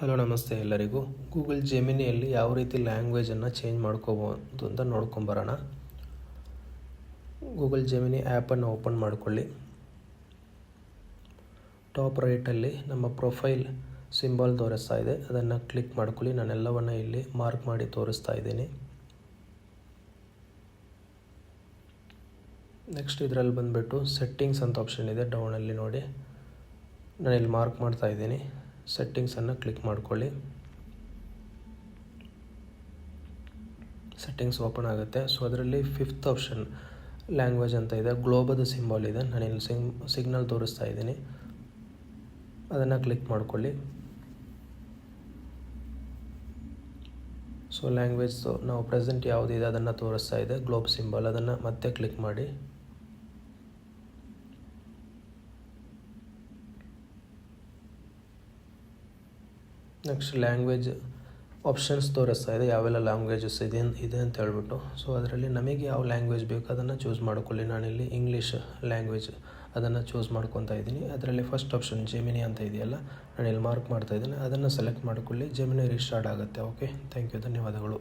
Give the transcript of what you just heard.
Hello ನಮಸ್ತೆ ಎಲ್ಲರಿಗೂ. Google ಜೆಮಿನಿಯಲ್ಲಿ ಯಾವ ರೀತಿ ಲ್ಯಾಂಗ್ವೇಜನ್ನು ಚೇಂಜ್ ಮಾಡ್ಕೋಬೋದು ಅಂತ ನೋಡ್ಕೊಂಬರೋಣ. ಗೂಗಲ್ ಜೆಮಿನಿ ಆ್ಯಪನ್ನು ಓಪನ್ ಮಾಡಿಕೊಳ್ಳಿ. ಟಾಪ್ ರೈಟಲ್ಲಿ ನಮ್ಮ ಪ್ರೊಫೈಲ್ ಸಿಂಬಲ್ ತೋರಿಸ್ತಾ ಇದೆ, ಅದನ್ನು ಕ್ಲಿಕ್ ಮಾಡ್ಕೊಳ್ಳಿ. ನಾನೆಲ್ಲವನ್ನು ಇಲ್ಲಿ ಮಾರ್ಕ್ ಮಾಡಿ ತೋರಿಸ್ತಾ ಇದ್ದೀನಿ. ನೆಕ್ಸ್ಟ್ ಇದರಲ್ಲಿ ಬಂದುಬಿಟ್ಟು ಸೆಟ್ಟಿಂಗ್ಸ್ ಅಂತ ಆಪ್ಷನ್ ಇದೆ, ಡೌನಲ್ಲಿ ನೋಡಿ. ನಾನಿಲ್ಲಿ ಮಾರ್ಕ್ ಮಾಡ್ತಾ ಇದ್ದೀನಿ. ಸೆಟ್ಟಿಂಗ್ಸನ್ನು ಕ್ಲಿಕ್ ಮಾಡ್ಕೊಳ್ಳಿ. ಸೆಟ್ಟಿಂಗ್ಸ್ ಓಪನ್ ಆಗುತ್ತೆ. ಸೊ ಅದರಲ್ಲಿ 5th ಆಪ್ಷನ್ ಲ್ಯಾಂಗ್ವೇಜ್ ಅಂತ ಇದೆ, ಗ್ಲೋಬದ ಸಿಂಬಲ್ ಇದೆ. ನಾನಿಲ್ಲಿ ಸಿಗ್ನಲ್ ತೋರಿಸ್ತಾ ಇದ್ದೀನಿ, ಅದನ್ನು ಕ್ಲಿಕ್ ಮಾಡ್ಕೊಳ್ಳಿ. ಸೊ ಲ್ಯಾಂಗ್ವೇಜ್ ನಾವು ಪ್ರೆಸೆಂಟ್ ಯಾವುದಿದೆ ಅದನ್ನು ತೋರಿಸ್ತಾ ಇದೆ, ಗ್ಲೋಬ್ ಸಿಂಬಲ್. ಅದನ್ನು ಮತ್ತೆ ಕ್ಲಿಕ್ ಮಾಡಿ. ನೆಕ್ಸ್ಟ್ ಲ್ಯಾಂಗ್ವೇಜ್ ಆಪ್ಷನ್ಸ್ ತೋರಿಸ್ತಾ ಇದೆ, ಯಾವೆಲ್ಲ ಲ್ಯಾಂಗ್ವೇಜಸ್ ಇದೆ ಅಂತ ಹೇಳ್ಬಿಟ್ಟು. ಸೊ ಅದರಲ್ಲಿ ನಮಗೆ ಯಾವ ಲ್ಯಾಂಗ್ವೇಜ್ ಬೇಕು ಅದನ್ನು ಚೂಸ್ ಮಾಡ್ಕೊಳ್ಳಿ. ನಾನಿಲ್ಲಿ ಇಂಗ್ಲೀಷ್ ಲ್ಯಾಂಗ್ವೇಜ್ ಅದನ್ನು ಚೂಸ್ ಮಾಡ್ಕೊತಾ ಇದ್ದೀನಿ. ಅದರಲ್ಲಿ ಫಸ್ಟ್ ಆಪ್ಷನ್ ಜೆಮಿನಿ ಅಂತ ಇದೆಯಲ್ಲ, ನಾನಿಲ್ಲಿ ಮಾರ್ಕ್ ಮಾಡ್ತಾ ಇದ್ದೀನಿ, ಅದನ್ನು ಸೆಲೆಕ್ಟ್ ಮಾಡ್ಕೊಳ್ಳಿ. ಜೆಮಿನಿ ರೀಸ್ಟಾರ್ಟ್ ಆಗುತ್ತೆ. ಓಕೆ, ಥ್ಯಾಂಕ್ ಯು, ಧನ್ಯವಾದಗಳು.